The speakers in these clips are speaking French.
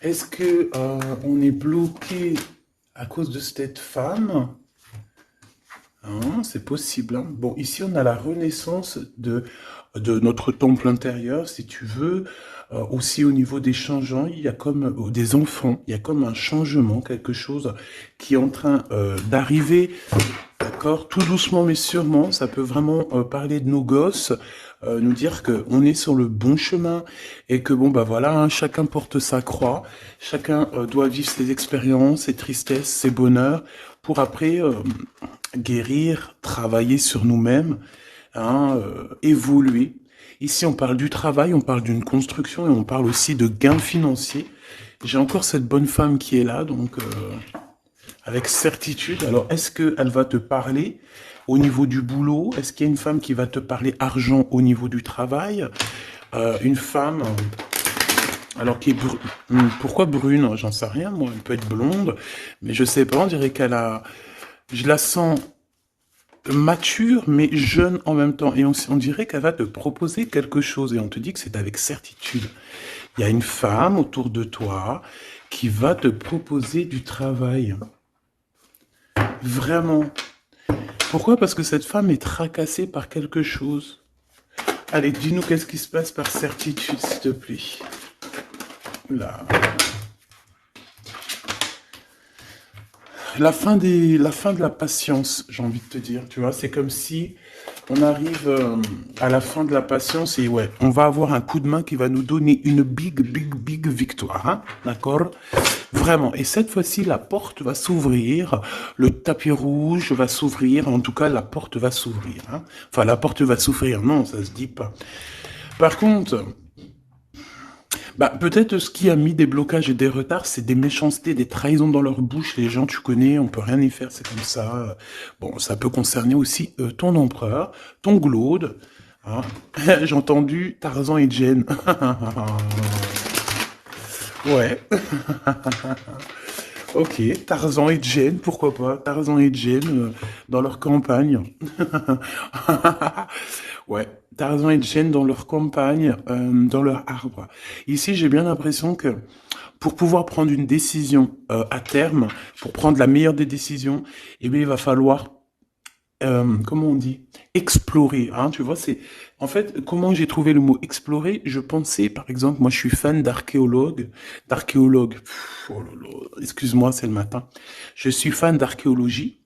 Est-ce que on est bloqué à cause de cette femme? Hein, c'est possible, hein. Bon, ici, on a la renaissance de notre temple intérieur, si tu veux. Aussi, au niveau des changeants, il y a comme des enfants, il y a comme un changement, quelque chose qui est en train d'arriver. D'accord, tout doucement mais sûrement, ça peut vraiment parler de nos gosses, nous dire que on est sur le bon chemin et que bon bah voilà, hein, chacun porte sa croix, chacun doit vivre ses expériences, ses tristesses, ses bonheurs, pour après guérir, travailler sur nous-mêmes, hein, évoluer. Ici, on parle du travail, on parle d'une construction et on parle aussi de gains financiers. J'ai encore cette bonne femme qui est là, donc avec certitude. Alors, est-ce qu'elle va te parler au niveau du boulot? Est-ce qu'il y a une femme qui va te parler argent au niveau du travail? Une femme, alors qui est pourquoi brune? J'en sais rien, moi. Elle peut être blonde, mais je sais pas. On dirait qu'elle a, je la sens mature mais jeune en même temps. Et on dirait qu'elle va te proposer quelque chose. Et on te dit que c'est avec certitude. Il y a une femme autour de toi qui va te proposer du travail. Vraiment. Pourquoi? Parce que cette femme est tracassée par quelque chose. Allez, dis-nous qu'est-ce qui se passe par certitude, s'il te plaît. Là. La fin de la patience, j'ai envie de te dire, tu vois, c'est comme si on arrive à la fin de la patience et ouais, on va avoir un coup de main qui va nous donner une big victoire, hein, d'accord? Vraiment. Et cette fois-ci, la porte va s'ouvrir, le tapis rouge va s'ouvrir, en tout cas, la porte va s'ouvrir, hein. Enfin, la porte va s'ouvrir, non, ça se dit pas. Par contre, bah, peut-être ce qui a mis des blocages et des retards, c'est des méchancetés, des trahisons dans leur bouche. Les gens, tu connais, on peut rien y faire, c'est comme ça. Bon, ça peut concerner aussi ton empereur, ton glaude. Hein. J'ai entendu Tarzan et Jane. Ouais. Ok, Tarzan et Jane, pourquoi pas? Tarzan et Jane dans leur campagne. Ouais, Tarzan et Jane dans leur campagne, dans leur arbre. Ici, j'ai bien l'impression que pour pouvoir prendre une décision à terme, pour prendre la meilleure des décisions, eh bien, il va falloir, comment on dit, explorer. Hein, tu vois, c'est en fait comment j'ai trouvé le mot explorer. Je pensais, par exemple, moi, je suis fan d'archéologue. Oh là là, excuse-moi, c'est le matin. Je suis fan d'archéologie.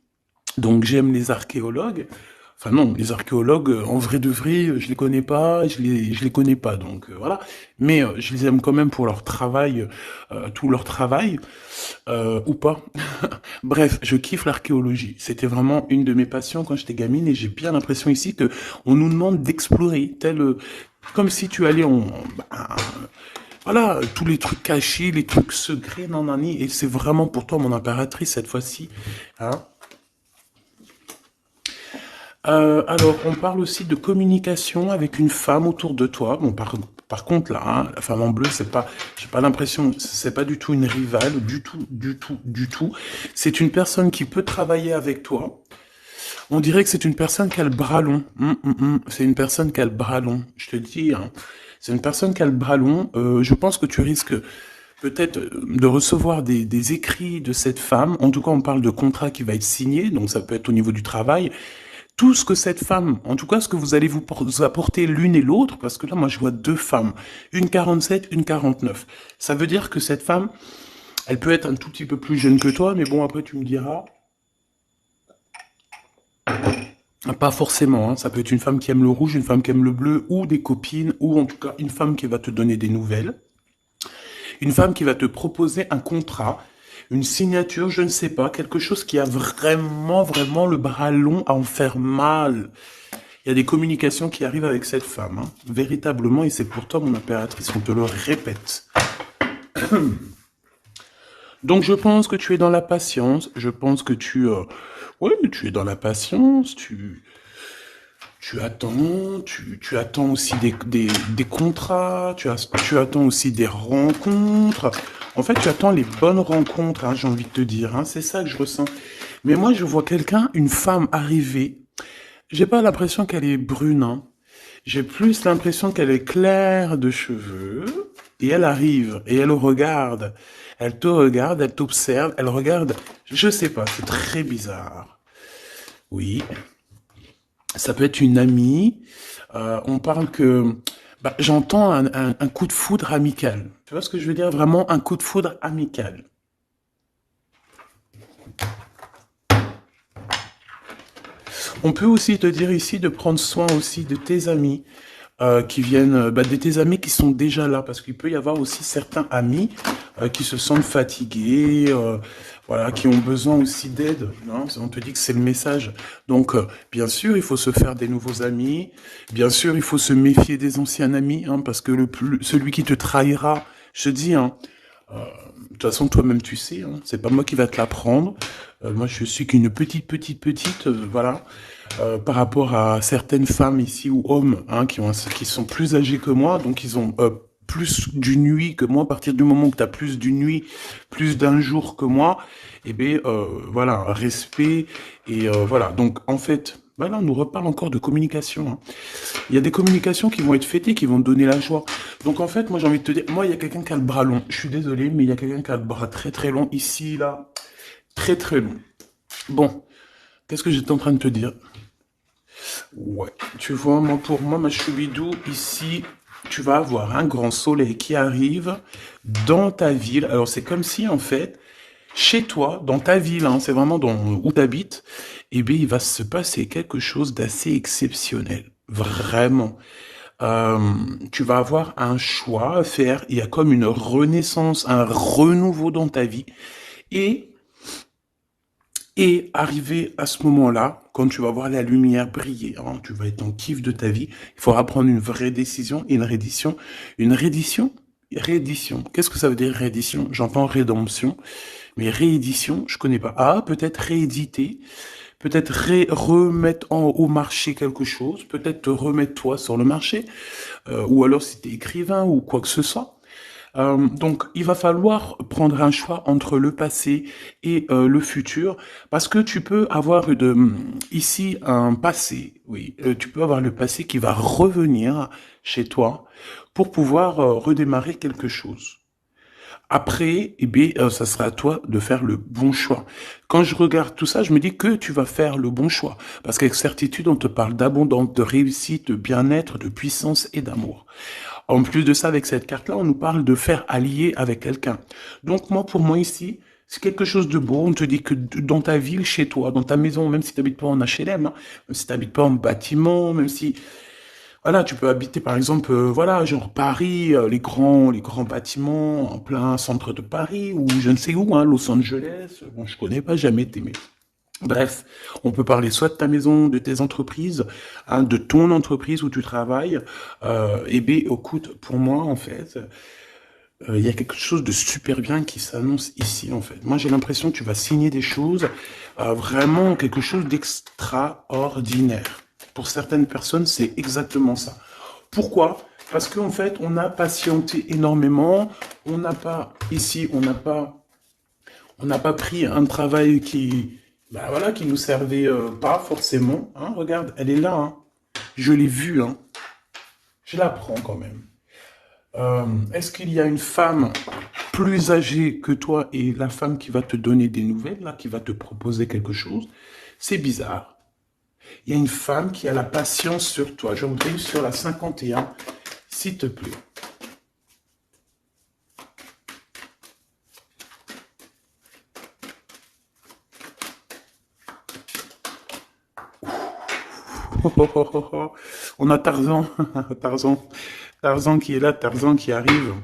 Donc j'aime les archéologues. Enfin non, les archéologues, en vrai de vrai, je les connais pas, je les connais pas, donc voilà. Mais je les aime quand même pour leur travail, tout leur travail, ou pas. Bref, je kiffe l'archéologie. C'était vraiment une de mes passions quand j'étais gamine et j'ai bien l'impression ici que on nous demande d'explorer, tel, comme si tu allais bah, voilà, tous les trucs cachés, les trucs secrets, nanani, et c'est vraiment pour toi mon impératrice cette fois-ci, hein. Alors, on parle aussi de communication avec une femme autour de toi. Bon, par contre, là, hein, la femme en bleu, c'est pas, j'ai pas l'impression, c'est pas du tout une rivale, du tout. C'est une personne qui peut travailler avec toi. On dirait que c'est une personne qui a le bras long. C'est une personne qui a le bras long. Je te dis, hein. C'est une personne qui a le bras long. Je pense que tu risques peut-être de recevoir des écrits de cette femme. En tout cas, on parle de contrat qui va être signé, donc ça peut être au niveau du travail tout ce que cette femme, en tout cas ce que vous allez vous apporter l'une et l'autre, parce que là moi je vois deux femmes, une 47, une 49. Ça veut dire que cette femme, elle peut être un tout petit peu plus jeune que toi, mais bon après tu me diras, pas forcément, hein. Ça peut être une femme qui aime le rouge, une femme qui aime le bleu, ou des copines, ou en tout cas une femme qui va te donner des nouvelles, une femme qui va te proposer un contrat, une signature, je ne sais pas, quelque chose qui a vraiment le bras long à en faire mal. Il y a des communications qui arrivent avec cette femme, hein, véritablement, et c'est pour toi, mon impératrice, on te le répète. Donc, je pense que tu es dans la patience, je pense que ouais, tu es dans la patience, tu attends, tu attends aussi des contrats, tu attends aussi des rencontres. En fait, tu attends les bonnes rencontres, hein, j'ai envie de te dire, hein, c'est ça que je ressens. Mais moi, je vois quelqu'un, une femme arriver. J'ai pas l'impression qu'elle est brune, hein. J'ai plus l'impression qu'elle est claire de cheveux. et elle arrive, et elle te regarde, elle t'observe, elle regarde, je sais pas, c'est très bizarre. Oui, ça peut être une amie, on parle que, bah, j'entends un coup de foudre amical. Tu vois ce que je veux dire? Vraiment un coup de foudre amical. On peut aussi te dire ici de prendre soin aussi de tes amis qui viennent, bah, de tes amis qui sont déjà là, parce qu'il peut y avoir aussi certains amis qui se sentent fatigués, voilà, qui ont besoin aussi d'aide. Hein. On te dit que c'est le message. Donc, bien sûr, il faut se faire des nouveaux amis. Bien sûr, il faut se méfier des anciens amis, hein, parce que celui qui te trahira, je te dis, hein, de toute façon, toi-même, tu sais, hein, c'est pas moi qui va te l'apprendre. Moi, je suis qu'une petite, voilà, par rapport à certaines femmes ici ou hommes, hein, qui sont plus âgés que moi, donc ils ont plus d'une nuit que moi. À partir du moment où tu as plus d'une nuit, plus d'un jour que moi, eh bien, voilà, respect et voilà. Donc, en fait, voilà, on nous reparle encore de communication. Hein. Il y a des communications qui vont être fêtées, qui vont te donner la joie. Donc en fait, moi j'ai envie de te dire, moi il y a quelqu'un qui a le bras long. Je suis désolé, mais il y a quelqu'un qui a le bras très très long ici, là. Très très long. Bon, qu'est-ce que j'étais en train de te dire? Ouais, tu vois, moi pour moi, ma choubidou, ici, tu vas avoir un grand soleil qui arrive dans ta ville. Alors c'est comme si en fait, chez toi, dans ta ville, hein, c'est vraiment où tu habites, eh bien il va se passer quelque chose d'assez exceptionnel. Vraiment. Euh, tu vas avoir un choix à faire. Il y a comme une renaissance, un renouveau dans ta vie. Et, et arrivé à ce moment-là, quand tu vas voir la lumière briller, hein, tu vas être en kiff de ta vie, il faudra prendre une vraie décision et une reddition. Une reddition? Réédition. Qu'est-ce que ça veut dire réédition? J'entends rédemption, mais réédition, je connais pas. Ah, peut-être rééditer, peut-être remettre au marché quelque chose, peut-être te remettre toi sur le marché, ou alors si t'es écrivain ou quoi que ce soit. Donc, il va falloir prendre un choix entre le passé et le futur, parce que tu peux avoir ici un passé, oui, tu peux avoir le passé qui va revenir chez toi pour pouvoir redémarrer quelque chose. Après, eh bien, ça sera à toi de faire le bon choix. Quand je regarde tout ça, je me dis que tu vas faire le bon choix. Parce qu'avec certitude, on te parle d'abondance, de réussite, de bien-être, de puissance et d'amour. En plus de ça, avec cette carte-là, on nous parle de faire allier avec quelqu'un. Donc moi, pour moi ici, c'est quelque chose de beau. On te dit que dans ta ville, chez toi, dans ta maison, même si tu n'habites pas en HLM, hein, même si tu n'habites pas en bâtiment, même si voilà, tu peux habiter par exemple, voilà, genre Paris, les grands bâtiments en plein centre de Paris ou je ne sais où, hein, Los Angeles. Bon, je connais pas, jamais été, mais bref, on peut parler soit de ta maison, de tes entreprises, hein, de ton entreprise où tu travailles. Eh bien, écoute, pour moi, en fait, il y a quelque chose de super bien qui s'annonce ici, en fait. Moi, j'ai l'impression que tu vas signer des choses, vraiment quelque chose d'extraordinaire. Pour certaines personnes, c'est exactement ça. Pourquoi? Parce qu'en fait, on a patienté énormément. On n'a pas, ici, on n'a pas pris un travail bah voilà, qui nous servait pas forcément. Hein, regarde, elle est là. Hein. Je l'ai vue. Hein. Je la prends quand même. Est-ce qu'il y a une femme plus âgée que toi et la femme qui va te donner des nouvelles, là, qui va te proposer quelque chose? C'est bizarre. Il y a une femme qui a la patience sur toi. Je voudrais sur la 51, s'il te plaît. On a Tarzan, Tarzan, Tarzan qui est là, Tarzan qui arrive.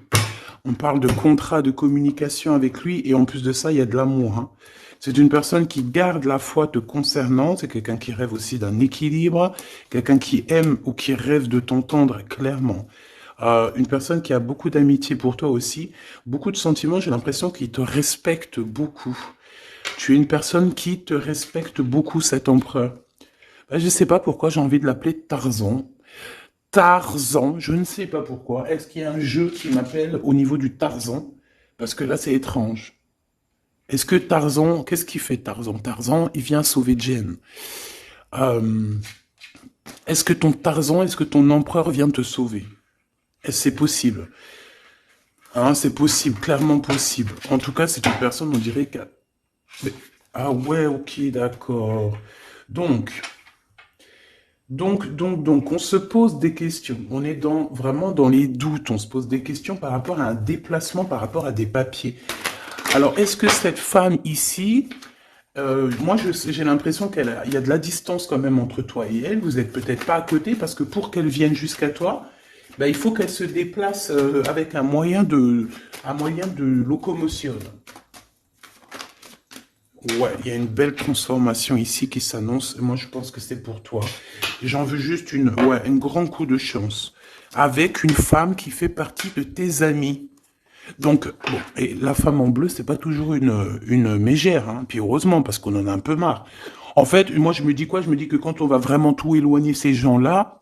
On parle de contrat de communication avec lui et en plus de ça, il y a de l'amour. Hein. C'est une personne qui garde la foi te concernant. C'est quelqu'un qui rêve aussi d'un équilibre, quelqu'un qui aime ou qui rêve de t'entendre clairement. Une personne qui a beaucoup d'amitié pour toi aussi, beaucoup de sentiments. J'ai l'impression qu'il te respecte beaucoup. Tu es une personne qui te respecte beaucoup, cet empereur. Ben, je ne sais pas pourquoi j'ai envie de l'appeler Tarzan. Tarzan, je ne sais pas pourquoi. Est-ce qu'il y a un jeu qui m'appelle au niveau du Tarzan? Parce que là, c'est étrange. Est-ce que Tarzan, qu'est-ce qu'il fait Tarzan? Tarzan, il vient sauver Jen. Euh, est-ce que ton Tarzan, est-ce que ton empereur vient te sauver? Est-ce que c'est possible? Hein, c'est possible, clairement possible. En tout cas, c'est une personne, on dirait qu'elle... mais- Ah ouais, ok, d'accord. Donc, donc, on se pose des questions. On est vraiment dans les doutes. On se pose des questions par rapport à un déplacement, par rapport à des papiers. Alors, est-ce que cette femme ici, moi, j'ai l'impression il y a de la distance quand même entre toi et elle. Vous êtes peut-être pas à côté parce que pour qu'elle vienne jusqu'à toi, ben, il faut qu'elle se déplace avec un moyen de locomotion. Ouais, il y a une belle transformation ici qui s'annonce. Moi, je pense que c'est pour toi. J'en veux juste un grand coup de chance. Avec une femme qui fait partie de tes amis. Donc, bon, et la femme en bleu, c'est pas toujours une mégère, hein. Puis heureusement, parce qu'on en a un peu marre. En fait, moi, je me dis quoi? Je me dis que quand on va vraiment tout éloigner ces gens-là,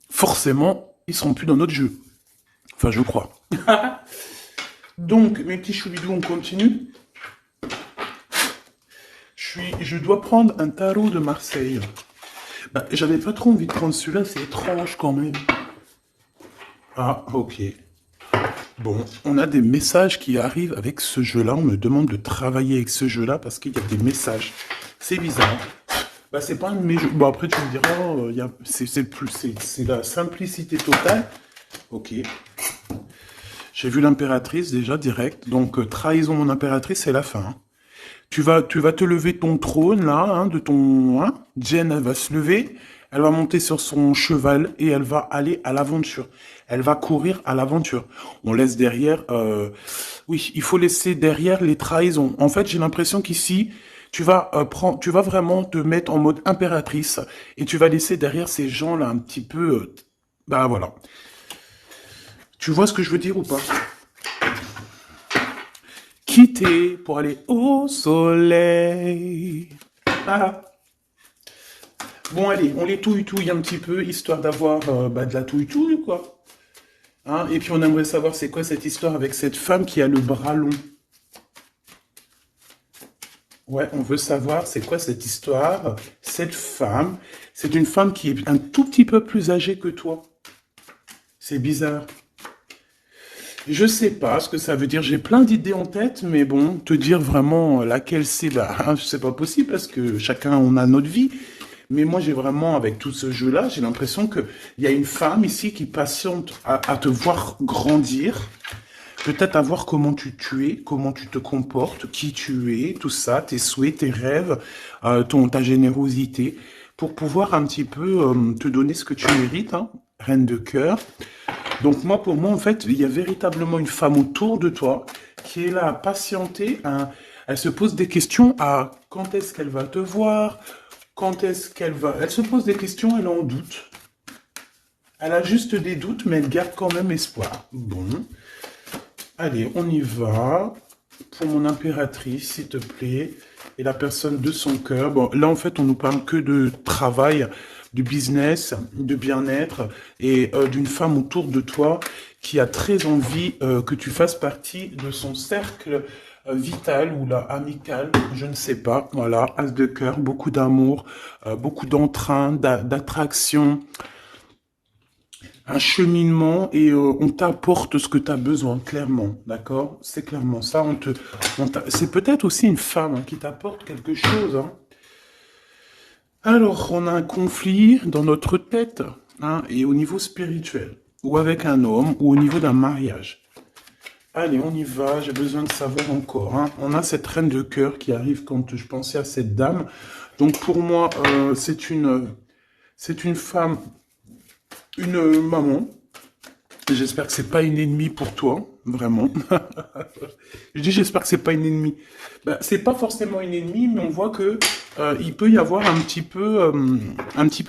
forcément, ils seront plus dans notre jeu. Enfin, je crois. Donc, mes petits choubidous, on continue. Je dois prendre un tarot de Marseille. Bah, j'avais pas trop envie de prendre celui-là, c'est étrange quand même. Ah, ok. Bon, on a des messages qui arrivent avec ce jeu-là. On me demande de travailler avec ce jeu-là parce qu'il y a des messages. C'est bizarre. Bah, c'est pas un de mes jeux. Bon, après, tu me diras, c'est la simplicité totale. Ok. J'ai vu l'impératrice déjà direct. Donc, trahison mon impératrice, c'est la fin, hein. Tu vas te lever de ton trône, là, hein, de ton... Hein. Jen, elle va se lever, elle va monter sur son cheval et elle va aller à l'aventure. Elle va courir à l'aventure. On laisse derrière... Oui, il faut laisser derrière les trahisons. En fait, j'ai l'impression qu'ici, tu vas vraiment te mettre en mode impératrice et tu vas laisser derrière ces gens-là un petit peu... bah voilà. Tu vois ce que je veux dire ou pas? Quitter pour aller au soleil. Ah. Bon, allez, on les touille-touille un petit peu, histoire d'avoir de la touille-touille, quoi. Hein, et puis on aimerait savoir c'est quoi cette histoire avec cette femme qui a le bras long. Ouais, on veut savoir c'est quoi cette histoire. Cette femme, c'est une femme qui est un tout petit peu plus âgée que toi. C'est bizarre. Je sais pas ce que ça veut dire. J'ai plein d'idées en tête, mais bon, te dire vraiment laquelle c'est, bah, hein, c'est pas possible parce que chacun on a notre vie. Mais moi, j'ai vraiment, avec tout ce jeu-là, j'ai l'impression que il y a une femme ici qui patiente à te voir grandir, peut-être à voir comment tu es, comment tu te comportes, qui tu es, tout ça, tes souhaits, tes rêves, ta générosité, pour pouvoir un petit peu te donner ce que tu mérites, hein, reine de cœur. Donc moi, pour moi, en fait, il y a véritablement une femme autour de toi qui est là à patienter. Elle se pose des questions à quand est-ce qu'elle va te voir, quand est-ce qu'elle va... Elle se pose des questions, elle en doute. Elle a juste des doutes, mais elle garde quand même espoir. Bon, allez, on y va. Pour mon impératrice, s'il te plaît, et la personne de son cœur. Bon, là, en fait, on nous parle que de travail, de business, de bien-être, et d'une femme autour de toi qui a très envie que tu fasses partie de son cercle vital ou là, amical, je ne sais pas. Voilà, as de cœur, beaucoup d'amour, beaucoup d'entrain, d'attraction, un cheminement et on t'apporte ce que tu as besoin, clairement, d'accord? C'est clairement ça. C'est peut-être aussi une femme hein, qui t'apporte quelque chose. Hein. Alors, on a un conflit dans notre tête hein, et au niveau spirituel, ou avec un homme, ou au niveau d'un mariage. Allez, on y va, j'ai besoin de savoir encore. Hein. On a cette reine de cœur qui arrive quand je pensais à cette dame. Donc pour moi, c'est une femme, une maman. J'espère que c'est pas une ennemie pour toi, vraiment. Je dis j'espère que c'est pas une ennemie. Ben, c'est pas forcément une ennemie, mais on voit que il peut y avoir un petit peu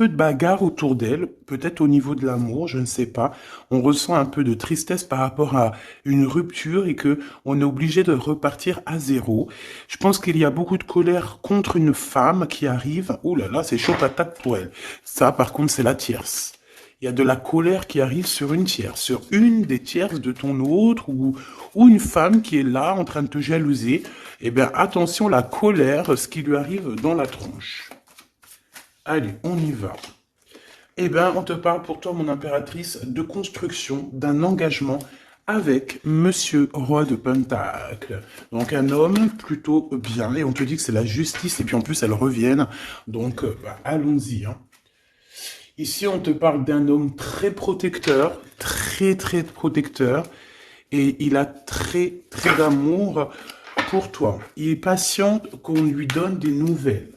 de bagarre autour d'elle, peut-être au niveau de l'amour, je ne sais pas. On ressent un peu de tristesse par rapport à une rupture et que on est obligé de repartir à zéro. Je pense qu'il y a beaucoup de colère contre une femme qui arrive. Ouh là là, c'est chaud patate pour elle. Ça, par contre, c'est la tierce. Il y a de la colère qui arrive sur une tierce, sur une des tierces de ton autre, ou une femme qui est là en train de te jalouser. Eh bien, attention, la colère, ce qui lui arrive dans la tronche. Allez, on y va. Eh bien, on te parle pour toi, mon impératrice, de construction, d'un engagement avec Monsieur Roi de Pentacle. Donc un homme plutôt bien, et on te dit que c'est la justice, et puis en plus elles reviennent. Donc allons-y. Hein. Ici, on te parle d'un homme très protecteur, très protecteur, et il a très d'amour pour toi. Il est patient qu'on lui donne des nouvelles.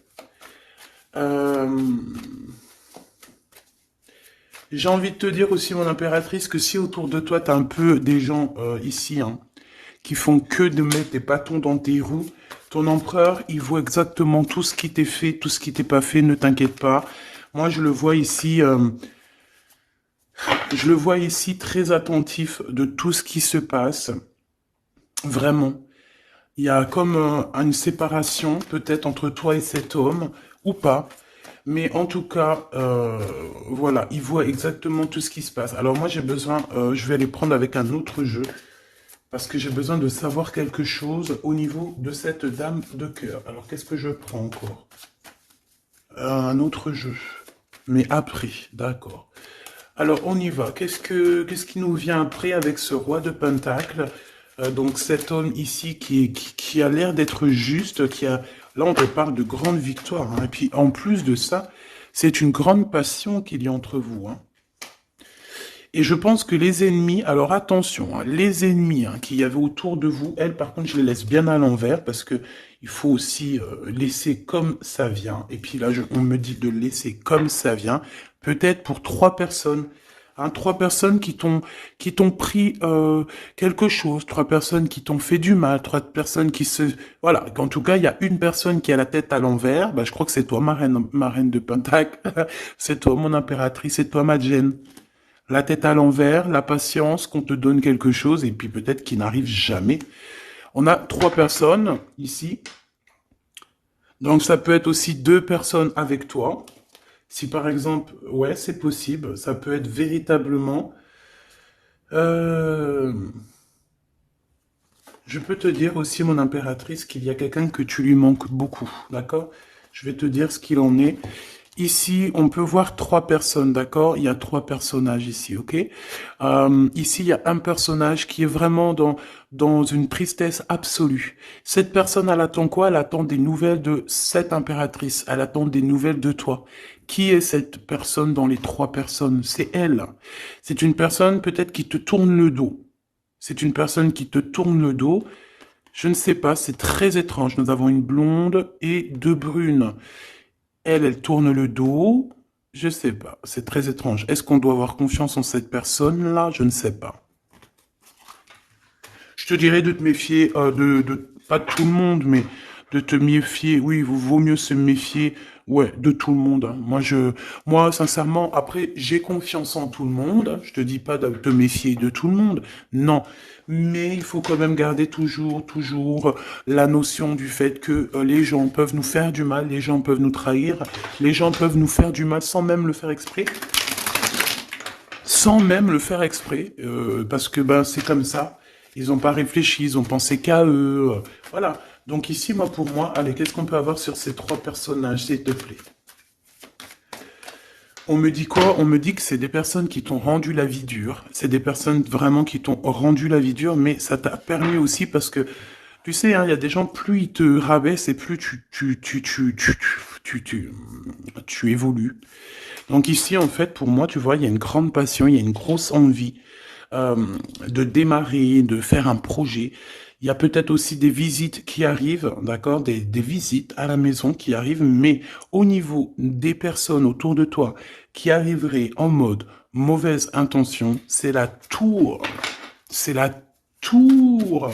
Euh, J'ai envie de te dire aussi, mon impératrice, que si autour de toi, tu as un peu des gens ici hein, qui font que de mettre des bâtons dans tes roues, ton empereur, il voit exactement tout ce qui t'est fait, tout ce qui t'est pas fait, ne t'inquiète pas. Moi, je le vois ici très attentif de tout ce qui se passe. Vraiment. Il y a comme une séparation, peut-être, entre toi et cet homme, ou pas. Mais en tout cas, voilà, il voit exactement tout ce qui se passe. Alors moi, j'ai besoin, je vais aller prendre avec un autre jeu, parce que j'ai besoin de savoir quelque chose au niveau de cette dame de cœur. Alors, qu'est-ce que je prends encore? Un autre jeu. Mais après, d'accord. Alors, on y va. Qu'est-ce qui nous vient après avec ce roi de Pentacle? Donc, cet homme ici qui a l'air d'être juste, là, on te parle de grande victoire. Hein. Et puis, en plus de ça, c'est une grande passion qu'il y a entre vous. Hein. Et je pense que les ennemis, alors attention, hein, les ennemis hein, qu'il y avait autour de vous, elles, par contre, je les laisse bien à l'envers parce que il faut aussi laisser comme ça vient. Et puis là, on me dit de laisser comme ça vient, peut-être pour 3 personnes. Hein, 3 personnes qui t'ont pris quelque chose, 3 personnes qui t'ont fait du mal, 3 personnes qui se... Voilà, en tout cas, il y a une personne qui a la tête à l'envers, bah, je crois que c'est toi, ma reine de Pentacle, c'est toi, mon impératrice, c'est toi, ma Gêne. La tête à l'envers, la patience qu'on te donne quelque chose et puis peut-être qu'il n'arrive jamais. On a 3 personnes ici. Donc ça peut être aussi 2 personnes avec toi. Si par exemple, ouais, c'est possible. Ça peut être véritablement... Euh, je peux te dire aussi, mon impératrice, qu'il y a quelqu'un que tu lui manques beaucoup. D'accord? Je vais te dire ce qu'il en est. Ici, on peut voir 3 personnes, d'accord? Il y a 3 personnages ici, ok? Ici, il y a un personnage qui est vraiment dans une tristesse absolue. Cette personne, elle attend quoi? Elle attend des nouvelles de cette impératrice. Elle attend des nouvelles de toi. Qui est cette personne dans les 3 personnes? C'est elle. C'est une personne peut-être qui te tourne le dos. C'est une personne qui te tourne le dos. Je ne sais pas, c'est très étrange. Nous avons une blonde et 2 brunes. Elle tourne le dos. Je sais pas. C'est très étrange. Est-ce qu'on doit avoir confiance en cette personne-là? Je ne sais pas. Je te dirais de te méfier, pas de tout le monde, mais de te méfier. Oui, il vaut mieux se méfier, ouais, de tout le monde. Hein. Moi, sincèrement, après, j'ai confiance en tout le monde. Je te dis pas de te méfier de tout le monde. Non. Mais il faut quand même garder toujours la notion du fait que les gens peuvent nous faire du mal, les gens peuvent nous trahir, les gens peuvent nous faire du mal sans même le faire exprès. Sans même le faire exprès, parce que ben c'est comme ça. Ils n'ont pas réfléchi, ils ont pensé qu'à eux. Voilà. Donc ici, pour moi, allez, qu'est-ce qu'on peut avoir sur ces 3 personnages, s'il te plaît? On me dit quoi? On me dit que c'est des personnes qui t'ont rendu la vie dure. C'est des personnes vraiment qui t'ont rendu la vie dure, mais ça t'a permis aussi parce que, tu sais, hein, il y a des gens, plus ils te rabaissent et plus tu évolues. Donc ici, en fait, pour moi, tu vois, il y a une grande passion, il y a une grosse envie euh, de démarrer, de faire un projet. Il y a peut-être aussi des visites qui arrivent, d'accord, des visites à la maison qui arrivent, mais au niveau des personnes autour de toi qui arriveraient en mode mauvaise intention, c'est la tour. C'est la tour.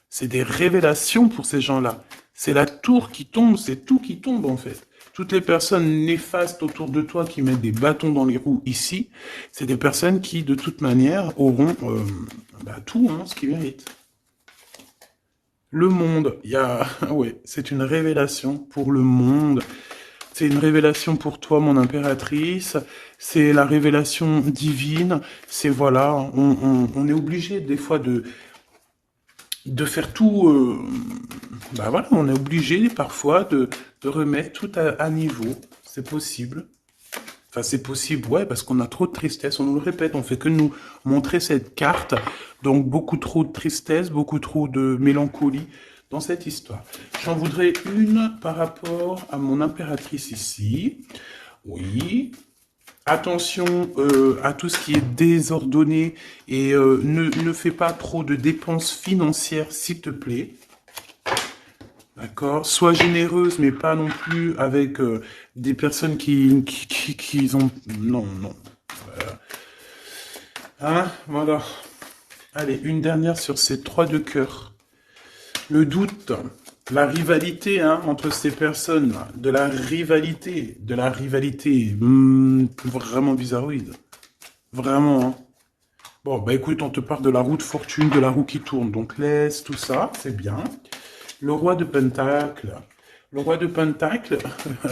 C'est des révélations pour ces gens-là. C'est la tour qui tombe, c'est tout qui tombe en fait. Toutes les personnes néfastes autour de toi qui mettent des bâtons dans les roues ici, c'est des personnes qui, de toute manière, auront tout hein, ce qu'ils méritent. Le monde, il y a, ouais, c'est une révélation pour le monde. C'est une révélation pour toi, mon impératrice. C'est la révélation divine. C'est voilà, on est obligé des fois de faire tout. Bah voilà, on est obligé parfois de remettre tout à niveau. c'est possible. Enfin, c'est possible, ouais, parce qu'on a trop de tristesse, on nous le répète, on fait que nous montrer cette carte. Donc, beaucoup trop de tristesse, beaucoup trop de mélancolie dans cette histoire. J'en voudrais une par rapport à mon impératrice ici. Oui. Attention à tout ce qui est désordonné et ne fais pas trop de dépenses financières, s'il te plaît. D'accord? Sois généreuse, mais pas non plus avec des personnes qui ont... Non, non. Hein? Voilà. Allez, une dernière sur ces 3 de cœur. Le doute, la rivalité hein, entre ces personnes, de la rivalité, vraiment bizarroïde. Vraiment, hein. Bon, bah écoute, on te parle de la roue de fortune, de la roue qui tourne, donc laisse tout ça, c'est bien. Le roi de Pentacle. Le roi de Pentacle,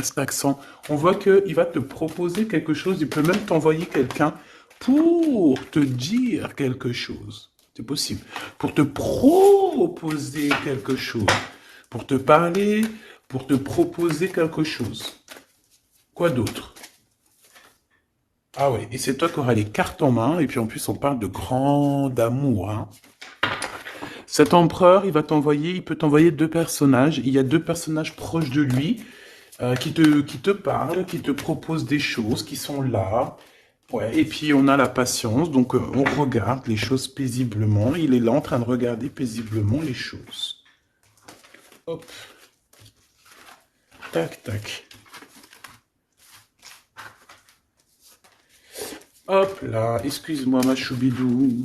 cet accent, on voit qu'il va te proposer quelque chose, il peut même t'envoyer quelqu'un pour te dire quelque chose. C'est possible. Pour te proposer quelque chose. Pour te parler, pour te proposer quelque chose. Quoi d'autre? Ah ouais, et c'est toi qui auras les cartes en main, et puis en plus on parle de grand amour, hein. Cet empereur, il peut t'envoyer 2 personnages. Il y a 2 personnages proches de lui qui te parlent, qui te proposent des choses, qui sont là. Ouais, et puis on a la patience, donc on regarde les choses paisiblement. Il est là en train de regarder paisiblement les choses. Hop. Tac, tac. Hop là, excuse-moi ma choubidou.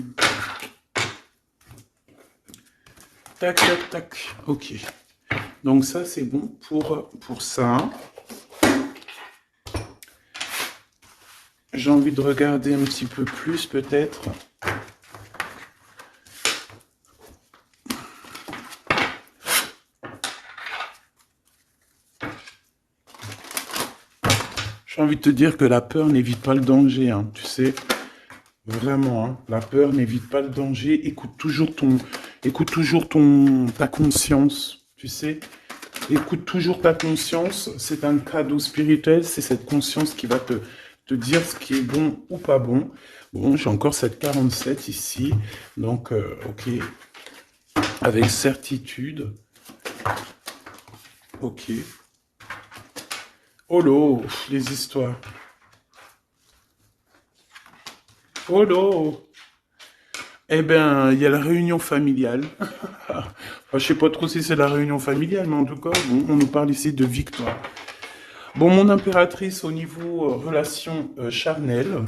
Tac, tac, tac. Ok. Donc ça, c'est bon pour ça. J'ai envie de regarder un petit peu plus, peut-être. J'ai envie de te dire que la peur n'évite pas le danger, hein, tu sais. Vraiment, hein, la peur n'évite pas le danger. Écoute toujours ta conscience, tu sais. Écoute toujours ta conscience. C'est un cadeau spirituel. C'est cette conscience qui va te dire ce qui est bon ou pas bon. Bon, j'ai encore cette 47 ici. Donc, ok. Avec certitude. Ok. Oh là, les histoires. Oh là. Eh ben, il y a la réunion familiale. Enfin, je sais pas trop si c'est la réunion familiale, mais en tout cas, bon, on nous parle ici de victoire. Bon, mon impératrice, au niveau relation charnelle,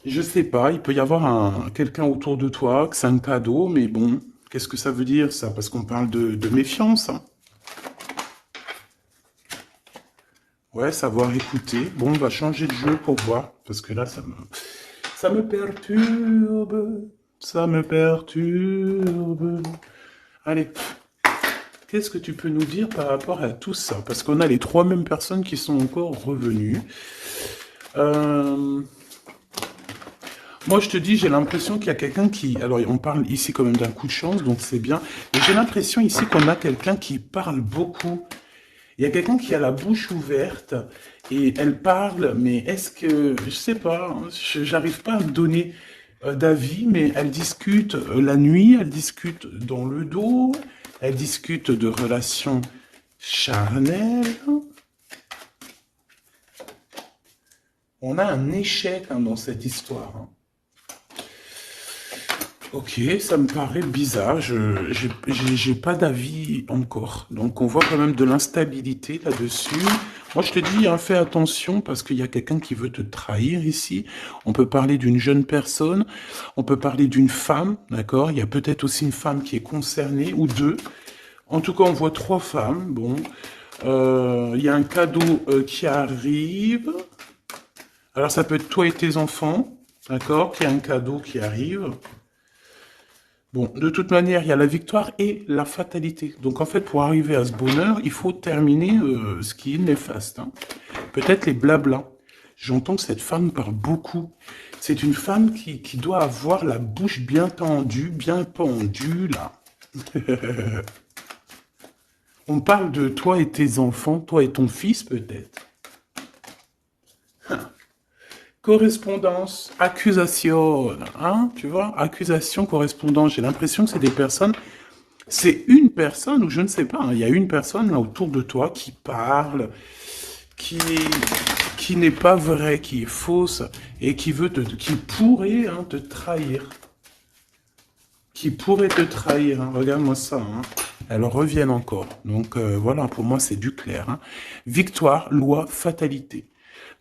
je sais pas, il peut y avoir quelqu'un autour de toi, que c'est un cadeau, mais bon, qu'est-ce que ça veut dire, ça? Parce qu'on parle de méfiance, hein. Ouais, savoir écouter. Bon, on va changer de jeu pour voir, parce que là, ça me perturbe. Ça me perturbe. Allez, qu'est-ce que tu peux nous dire par rapport à tout ça? Parce qu'on a les 3 mêmes personnes qui sont encore revenues. Moi, je te dis, j'ai l'impression qu'il y a quelqu'un qui... Alors, on parle ici quand même d'un coup de chance, donc c'est bien. Mais j'ai l'impression ici qu'on a quelqu'un qui parle beaucoup. Il y a quelqu'un qui a la bouche ouverte et elle parle, mais est-ce que... Je sais pas, hein, j'arrive pas à me donner d'avis, mais elle discute la nuit, elle discute dans le dos, elle discute de relations charnelles. On a un échec hein, dans cette histoire. Hein. Ok, ça me paraît bizarre, j'ai pas d'avis encore. Donc on voit quand même de l'instabilité là-dessus. Moi je te dis, hein, fais attention parce qu'il y a quelqu'un qui veut te trahir ici. On peut parler d'une jeune personne, on peut parler d'une femme, d'accord? Il y a peut-être aussi une femme qui est concernée, ou 2. En tout cas, on voit 3 femmes, bon. Il y a un cadeau qui arrive. Alors ça peut être toi et tes enfants, d'accord? Il y a un cadeau qui arrive. Bon, de toute manière, il y a la victoire et la fatalité. Donc en fait, pour arriver à ce bonheur, il faut terminer ce qui est néfaste. Hein. Peut-être les blablas. J'entends que cette femme parle beaucoup. C'est une femme qui doit avoir la bouche bien tendue, bien pendue, là. On parle de toi et tes enfants, toi et ton fils peut-être. correspondance, accusation, hein, tu vois, accusation, correspondance. J'ai l'impression que c'est des personnes, c'est une personne, ou je ne sais pas, hein, il y a une personne là autour de toi qui parle, qui, qui n'est pas vraie, qui est fausse, et qui pourrait hein, te trahir. Qui pourrait te trahir, hein. Regarde-moi ça, hein. Elles reviennent encore. Donc voilà, pour moi c'est du clair, hein. Victoire, loi, fatalité.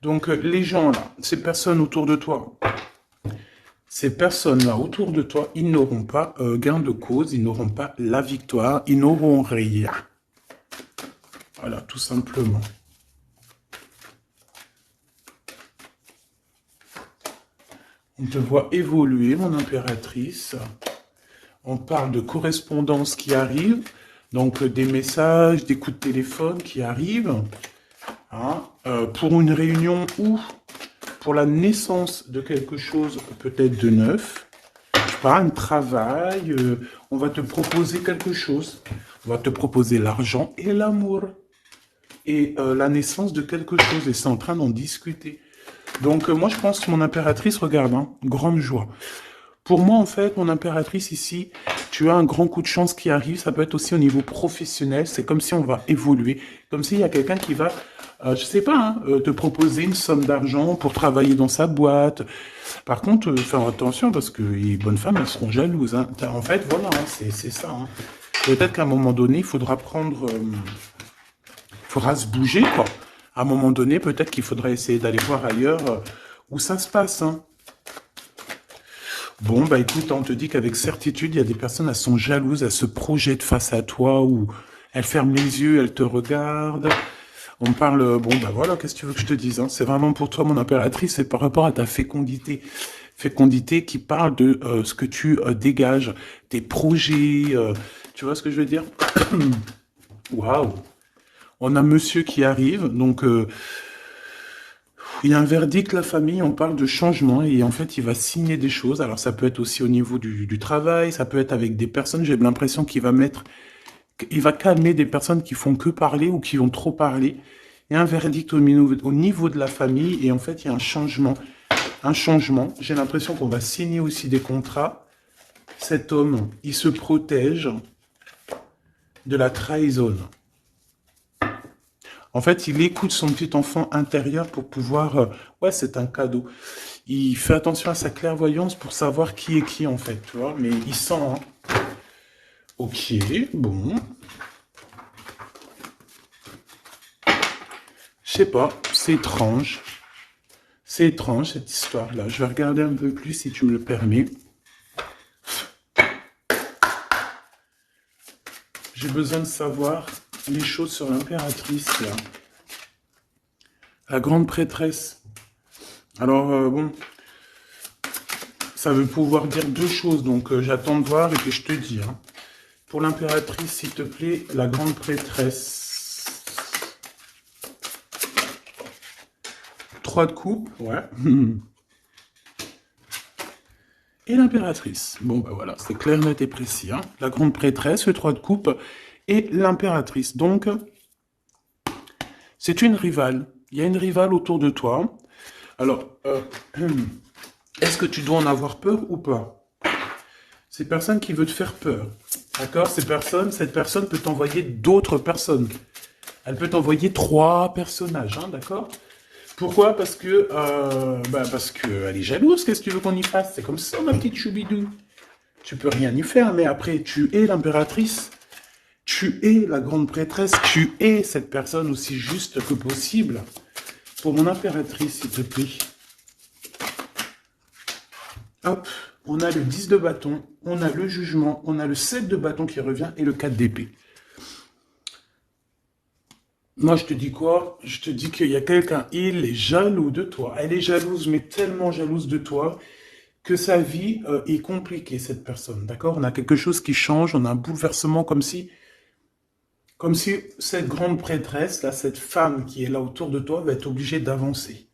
Donc les gens là, ces personnes autour de toi, ces personnes-là autour de toi, ils n'auront pas gain de cause, ils n'auront pas la victoire, ils n'auront rien. Voilà, tout simplement. On te voit évoluer, mon impératrice. On parle de correspondance qui arrive, donc des messages, des coups de téléphone qui arrivent, hein, pour une réunion ou pour la naissance de quelque chose peut-être de neuf. Je sais pas, un travail, on va te proposer quelque chose. On va te proposer l'argent et l'amour. Et la naissance de quelque chose. Et c'est en train d'en discuter. Donc moi je pense que mon impératrice, regarde, hein, grande joie. Pour moi, en fait, mon impératrice ici, tu as un grand coup de chance qui arrive. Ça peut être aussi au niveau professionnel. C'est comme si on va évoluer. Comme s'il y a quelqu'un qui va, je sais pas, hein, te proposer une somme d'argent pour travailler dans sa boîte. Par contre, fais attention parce que les bonnes femmes, elles seront jalouses, hein. En fait, voilà, hein, c'est ça, hein. Peut-être qu'à un moment donné, il faudra prendre... il faudra se bouger, quoi. À un moment donné, peut-être qu'il faudra essayer d'aller voir ailleurs où ça se passe, hein. Bon, bah écoute, on te dit qu'avec certitude, il y a des personnes, elles sont jalouses, elles se projettent face à toi, ou elles ferment les yeux, elles te regardent. On parle, bon, bah voilà, qu'est-ce que tu veux que je te dise, hein? C'est vraiment pour toi, mon impératrice, c'est par rapport à ta fécondité. Fécondité qui parle de ce que tu dégages, tes projets, tu vois ce que je veux dire? Waouh! On a monsieur qui arrive, donc... il y a un verdict, la famille, on parle de changement et en fait, il va signer des choses. Alors, ça peut être aussi au niveau du travail, ça peut être avec des personnes. J'ai l'impression il va calmer des personnes qui font que parler ou qui vont trop parler. Il y a un verdict au niveau de la famille et en fait, il y a un changement. Un changement. J'ai l'impression qu'on va signer aussi des contrats. Cet homme, il se protège de la trahison. En fait, il écoute son petit enfant intérieur pour pouvoir... ouais, c'est un cadeau. Il fait attention à sa clairvoyance pour savoir qui est qui, en fait, tu vois. Mais il sent, hein. Ok, bon. Je sais pas, c'est étrange. C'est étrange, cette histoire-là. Je vais regarder un peu plus, si tu me le permets. J'ai besoin de savoir les choses sur l'impératrice, là. La grande prêtresse. Alors, bon, ça veut pouvoir dire deux choses, donc j'attends de voir et puis je te dis. Hein. Pour l'impératrice, s'il te plaît, la grande prêtresse. 3 de coupe, ouais. Et l'impératrice. Bon, ben voilà, c'est clair, net et précis. Hein. La grande prêtresse, le 3 de coupe et l'impératrice. Donc, c'est une rivale. Il y a une rivale autour de toi. Alors, est-ce que tu dois en avoir peur ou pas? C'est personne qui veut te faire peur. D'accord? Cette personne peut t'envoyer d'autres personnes. Elle peut t'envoyer 3 personnages, hein, d'accord? Pourquoi? Parce que elle est jalouse. Qu'est-ce que tu veux qu'on y fasse? C'est comme ça, ma petite choubidou. Tu peux rien y faire, mais après, tu es l'impératrice. Tu es la grande prêtresse. Tu es cette personne aussi juste que possible. Pour mon impératrice, s'il te plaît. Hop, on a le 10 de bâton, on a le jugement, on a le 7 de bâton qui revient et le 4 d'épée. Moi, je te dis quoi? Je te dis qu'il y a quelqu'un, il est jaloux de toi. Elle est jalouse, mais tellement jalouse de toi que sa vie est compliquée, cette personne. D'accord? On a quelque chose qui change, on a un bouleversement comme si cette grande prêtresse, là, cette femme qui est là autour de toi, va être obligée d'avancer.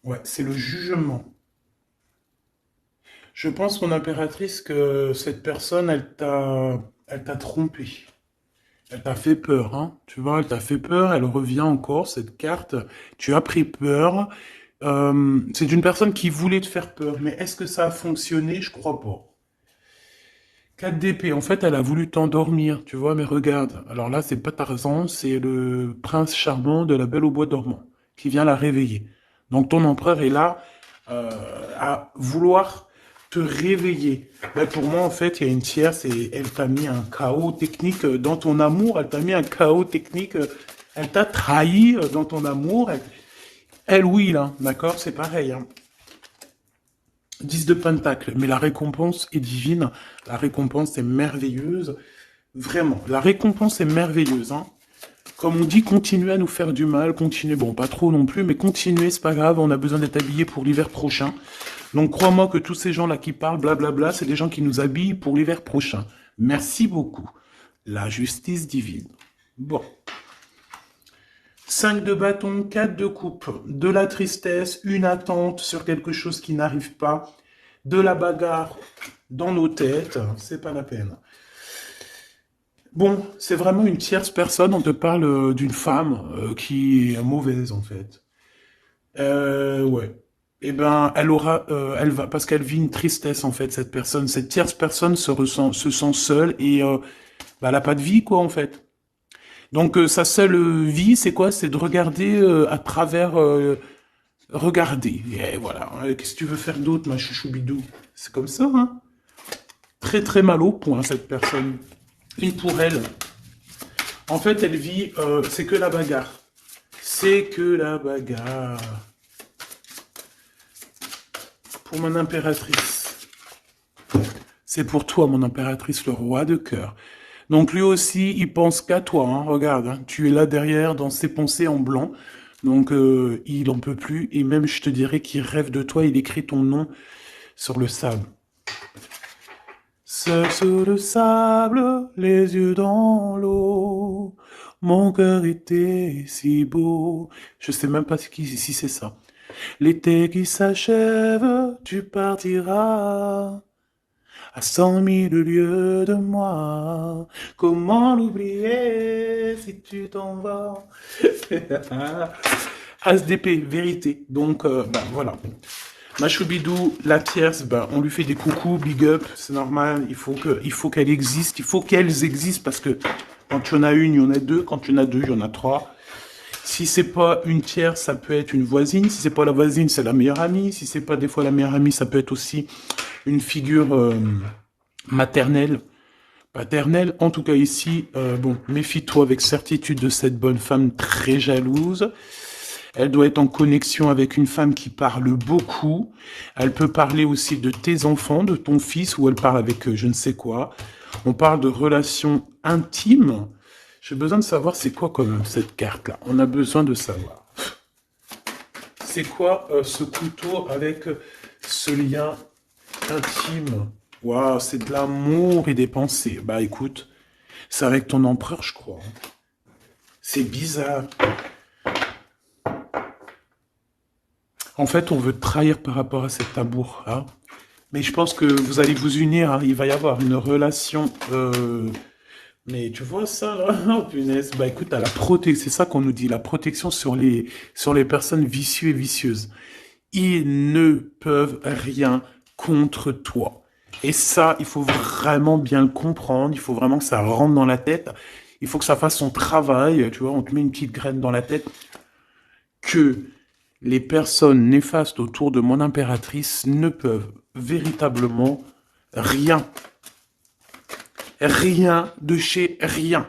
Ouais, c'est le jugement. Je pense, mon impératrice, que cette personne, elle t'a trompé. Elle t'a fait peur, hein. Tu vois, elle t'a fait peur, elle revient encore, cette carte. Tu as pris peur, C'est une personne qui voulait te faire peur, mais est-ce que ça a fonctionné? Je crois pas. 4 d'épée, en fait, elle a voulu t'endormir, tu vois, mais regarde. Alors là, c'est pas Tarzan, c'est le prince charmant de la Belle au bois dormant, qui vient la réveiller. Donc ton empereur est là à vouloir te réveiller. Ben, pour moi, en fait, il y a une tierce et elle t'a mis un chaos technique dans ton amour, elle t'a mis un chaos technique, elle t'a trahi dans ton amour. Elle, oui, là, d'accord, c'est pareil, hein. 10 de pentacle, mais la récompense est divine, la récompense est merveilleuse, vraiment, la récompense est merveilleuse, hein. Comme on dit, continuez à nous faire du mal, continuez, bon, pas trop non plus, mais continuez, c'est pas grave, on a besoin d'être habillés pour l'hiver prochain. Donc crois-moi que tous ces gens-là qui parlent, blablabla, c'est des gens qui nous habillent pour l'hiver prochain. Merci beaucoup. La justice divine. Bon. 5 de bâton, 4 de coupe, de la tristesse, une attente sur quelque chose qui n'arrive pas, de la bagarre dans nos têtes, c'est pas la peine. Bon, c'est vraiment une tierce personne, on te parle d'une femme qui est mauvaise en fait. Ouais. Eh ben, elle va, parce qu'elle vit une tristesse en fait, cette personne, cette tierce personne se sent seule et bah, elle a pas de vie quoi en fait. Donc sa seule vie, c'est quoi? C'est de regarder à travers, regarder. Et voilà. Qu'est-ce que tu veux faire d'autre, ma chouchoubidou? C'est comme ça, hein? Très très mal au point cette personne. Une pour elle. En fait, elle vit, c'est que la bagarre. C'est que la bagarre. Pour mon impératrice. C'est pour toi, mon impératrice, le roi de cœur. Donc lui aussi, il pense qu'à toi, hein, regarde, hein, tu es là derrière dans ses pensées en blanc, donc il en peut plus, et même je te dirais qu'il rêve de toi, il écrit ton nom sur le sable. Seul sur le sable, les yeux dans l'eau, mon cœur était si beau. Je sais même pas si c'est ça. L'été qui s'achève, tu partiras à 100 000 lieues de moi. Comment l'oublier si tu t'en vas? As d'épée, vérité. Donc, bah, voilà. Machoubidou, la tierce, ben, on lui fait des coucous, big up, c'est normal, il faut qu'elle existe, il faut qu'elles existent parce que quand tu en as une, il y en a deux, quand tu en as deux, il y en a trois. Si c'est pas une tierce, ça peut être une voisine, si c'est pas la voisine, c'est la meilleure amie, si c'est pas des fois la meilleure amie, ça peut être aussi une figure maternelle, paternelle. En tout cas ici, bon, méfie-toi avec certitude de cette bonne femme très jalouse. Elle doit être en connexion avec une femme qui parle beaucoup. Elle peut parler aussi de tes enfants, de ton fils, ou elle parle avec je ne sais quoi. On parle de relations intimes. J'ai besoin de savoir c'est quoi comme cette carte-là. On a besoin de savoir. C'est quoi ce couteau avec ce lien intime? Waouh, c'est de l'amour et des pensées. Bah écoute, c'est avec ton empereur, je crois. C'est bizarre. En fait, on veut te trahir par rapport à cet amour, hein. Mais je pense que vous allez vous unir, hein. Il va y avoir une relation. Mais tu vois ça, là? Oh, punaise. Bah écoute, à la protection, c'est ça qu'on nous dit, la protection sur les personnes vicieuses et vicieuses. Ils ne peuvent rien contre toi. Et ça, il faut vraiment bien le comprendre, il faut vraiment que ça rentre dans la tête, il faut que ça fasse son travail, tu vois, on te met une petite graine dans la tête, que les personnes néfastes autour de mon impératrice ne peuvent véritablement rien. Rien de chez rien.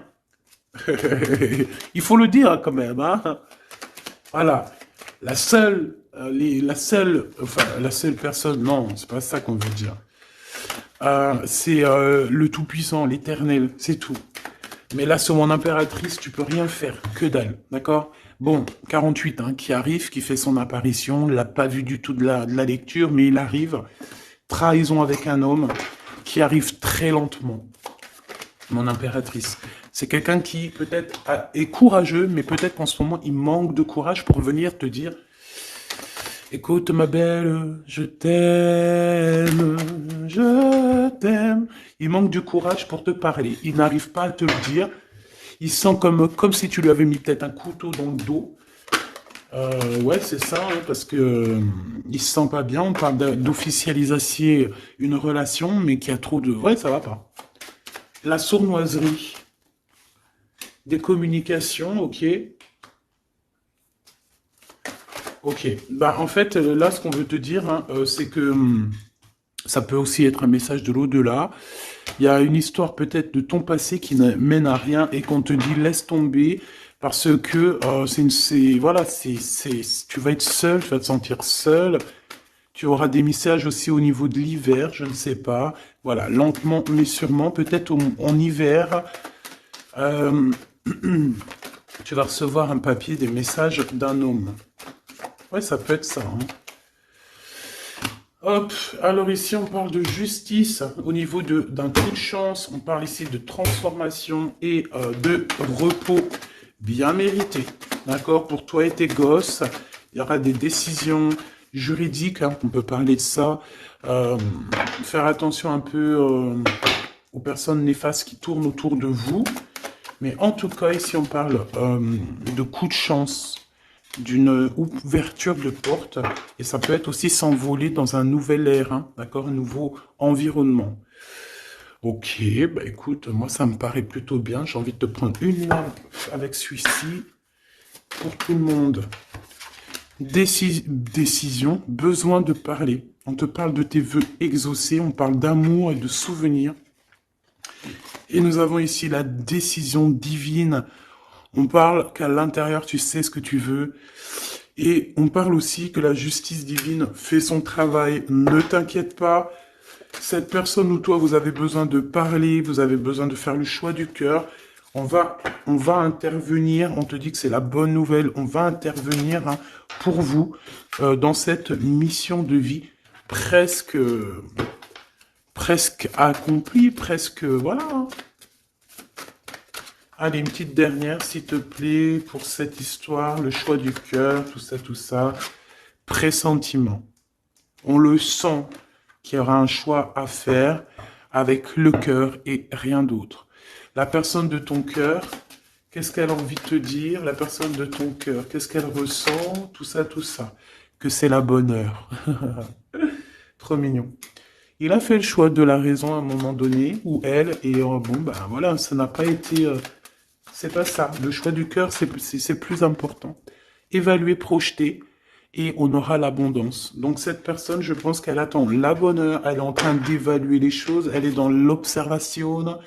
Il faut le dire quand même, hein. Voilà. La seule personne, non, c'est pas ça qu'on veut dire. C'est le Tout-Puissant, l'Éternel, c'est tout. Mais là, sur mon impératrice, tu peux rien faire, que dalle, d'accord? Bon, 48, hein, qui arrive, qui fait son apparition, l'a pas vu du tout de la lecture, mais il arrive. Trahison avec un homme qui arrive très lentement. Mon impératrice. C'est quelqu'un qui peut-être est courageux, mais peut-être qu'en ce moment, il manque de courage pour venir te dire « Écoute ma belle, je t'aime, je t'aime ». Il manque du courage pour te parler. Il n'arrive pas à te le dire. Il sent comme si tu lui avais mis peut-être un couteau dans le dos. Ouais, c'est ça, hein, parce que il se sent pas bien. On parle d'officialiser une relation, mais qui a trop de... Ouais, ça va pas. La sournoiserie. Des communications, ok. Ok. Bah, en fait, là, ce qu'on veut te dire, hein, c'est que ça peut aussi être un message de l'au-delà. Il y a une histoire peut-être de ton passé qui ne mène à rien et qu'on te dit laisse tomber parce que voilà, tu vas être seul, tu vas te sentir seul. Tu auras des messages aussi au niveau de l'hiver, je ne sais pas. Voilà, lentement mais sûrement, peut-être en hiver, euh, tu vas recevoir un papier, des messages d'un homme. Ouais, ça peut être ça, hein. Hop, alors ici on parle de justice au niveau d'un coup de chance, on parle ici de transformation et de repos bien mérité. D'accord, pour toi et tes gosses, il y aura des décisions juridiques, hein, on peut parler de ça. Euh, Faire attention un peu aux personnes néfastes qui tournent autour de vous. Mais en tout cas, ici on parle de coup de chance, d'une ouverture de porte, et ça peut être aussi s'envoler dans un nouvel air, hein, d'accord, un nouveau environnement. Ok, bah écoute, moi ça me paraît plutôt bien. J'ai envie de te prendre une lampe avec celui-ci pour tout le monde. Décision, besoin de parler. On te parle de tes vœux exaucés, on parle d'amour et de souvenirs. Et nous avons ici la décision divine. On parle qu'à l'intérieur, tu sais ce que tu veux. Et on parle aussi que la justice divine fait son travail. Ne t'inquiète pas. Cette personne ou toi, vous avez besoin de parler, vous avez besoin de faire le choix du cœur. On va intervenir. On te dit que c'est la bonne nouvelle. On va intervenir, hein, pour vous dans cette mission de vie presque, presque accomplie, presque voilà, hein. Allez, une petite dernière, s'il te plaît, pour cette histoire, le choix du cœur, tout ça, tout ça. Pressentiment. On le sent qu'il y aura un choix à faire avec le cœur et rien d'autre. La personne de ton cœur, qu'est-ce qu'elle a envie de te dire? La personne de ton cœur, qu'est-ce qu'elle ressent? Tout ça, tout ça. Que c'est la bonne heure. Trop mignon. Il a fait le choix de la raison à un moment donné, ou elle, et bon, ben voilà, ça n'a pas été... c'est pas ça. Le choix du cœur, c'est plus important. Évaluer, projeter, et on aura l'abondance. Donc cette personne, je pense qu'elle attend la bonne heure, elle est en train d'évaluer les choses, elle est dans l'observation,